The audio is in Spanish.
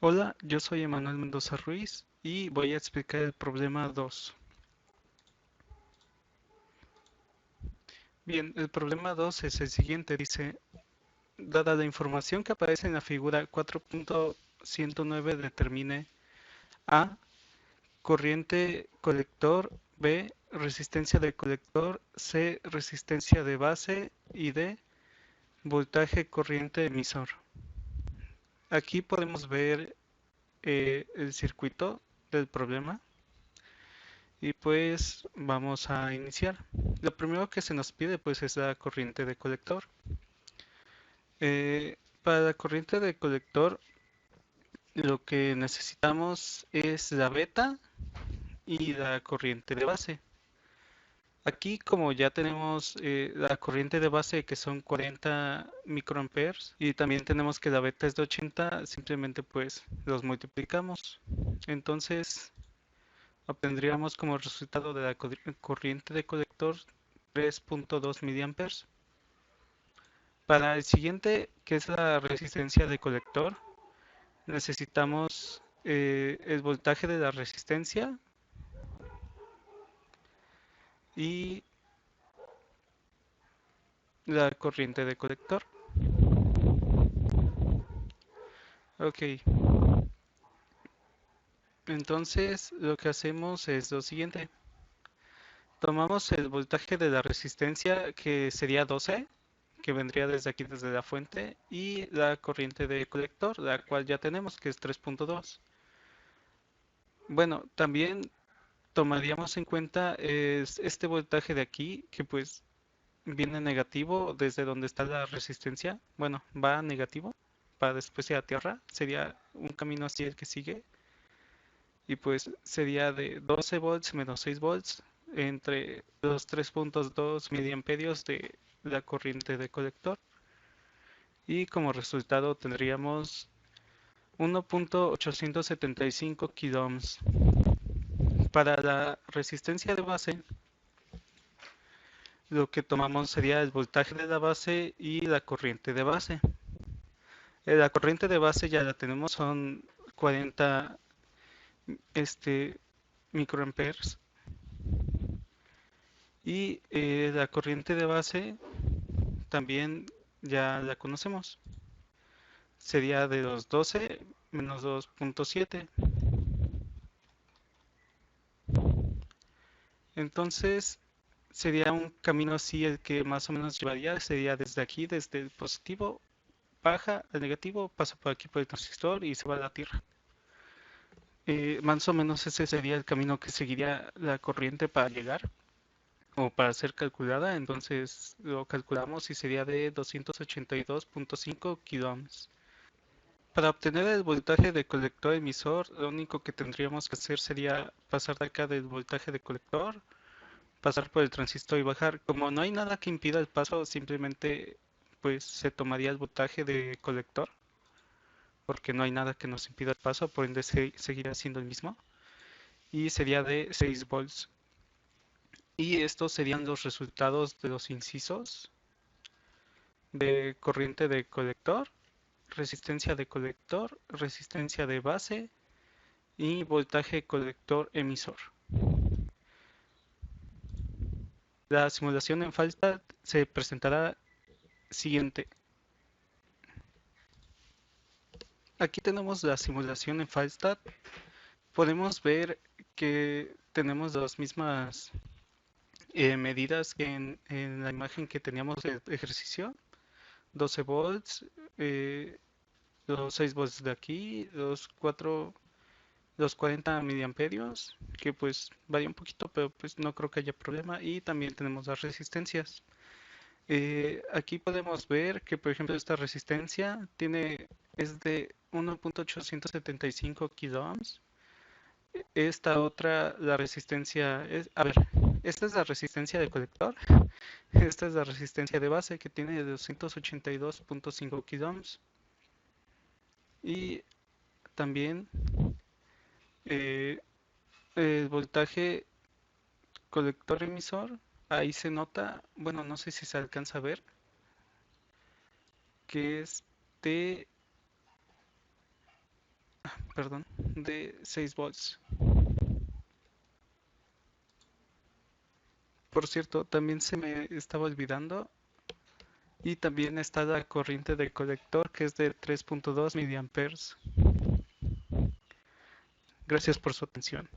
Hola, yo soy Emanuel Mendoza Ruiz y voy a explicar el problema 2. Bien, el problema 2 es el siguiente, dice, dada la información que aparece en la figura 4.109 determine A, corriente colector, B, resistencia de colector, C, resistencia de base y D, voltaje corriente emisor. Aquí podemos ver el circuito del problema. Y pues vamos a iniciar. Lo primero que se nos pide pues es la corriente de colector. Para la corriente de colector lo que necesitamos es la beta y la corriente de base. Aquí como ya tenemos la corriente de base que son 40 microamperes y también tenemos que la beta es de 80, simplemente pues los multiplicamos. Entonces obtendríamos como resultado de la corriente de colector 3.2 miliamperes. Para el siguiente, que es la resistencia de colector, necesitamos el voltaje de la resistencia y la corriente de colector. Ok, entonces lo que hacemos es lo siguiente. Tomamos el voltaje de la resistencia que sería 12, que vendría desde aquí, desde la fuente, y la corriente de colector, la cual ya tenemos, que es 3.2. Bueno, también tomaríamos en cuenta este voltaje de aquí, que pues viene negativo desde donde está la resistencia. Bueno, va a negativo para después ir a tierra. Sería un camino así el que sigue. Y pues sería de 12 volts menos 6 volts entre los 3.2 miliamperios de la corriente de colector. Y como resultado tendríamos 1.875 kiloohms. Para la resistencia de base, lo que tomamos sería el voltaje de la base y la corriente de base. La corriente de base ya la tenemos, son 40 microamperes. Y la corriente de base también ya la conocemos. Sería de los 12 menos 2.7. Entonces sería un camino así el que más o menos llevaría. Sería desde aquí, desde el positivo, baja al negativo, pasa por aquí por el transistor y se va a la Tierra. Más o menos ese sería el camino que seguiría la corriente para llegar o para ser calculada. Entonces lo calculamos y sería de 282.5 kiloohms. Para obtener el voltaje de colector emisor, lo único que tendríamos que hacer sería pasar de acá del voltaje de colector, pasar por el transistor y bajar. Como no hay nada que impida el paso, simplemente pues se tomaría el voltaje de colector, porque no hay nada que nos impida el paso, por ende seguirá siendo el mismo. Y sería de 6 volts. Y estos serían los resultados de los incisos de corriente de colector, resistencia de colector, resistencia de base y voltaje colector emisor. La simulación en falta se presentará siguiente. Aquí tenemos la simulación en Falstad. Podemos ver que tenemos las mismas medidas que en la imagen que teníamos de ejercicio. 12 volts, los 6 volts de aquí, los 40 miliamperios, que pues varía un poquito, pero pues no creo que haya problema. Y también tenemos las resistencias. Aquí podemos ver que, por ejemplo, esta resistencia es de 1.875 kiloohms. Esta otra, la resistencia a ver, esta es la resistencia del colector. Esta es la resistencia de base que tiene 282.5 kiloohms. Y también eh, el voltaje colector emisor, ahí se nota, bueno, no sé si se alcanza a ver, que es de perdón, de 6 volts. Por cierto, también se me estaba olvidando y también está la corriente del colector que es de 3.2 miliamperes. Gracias por su atención.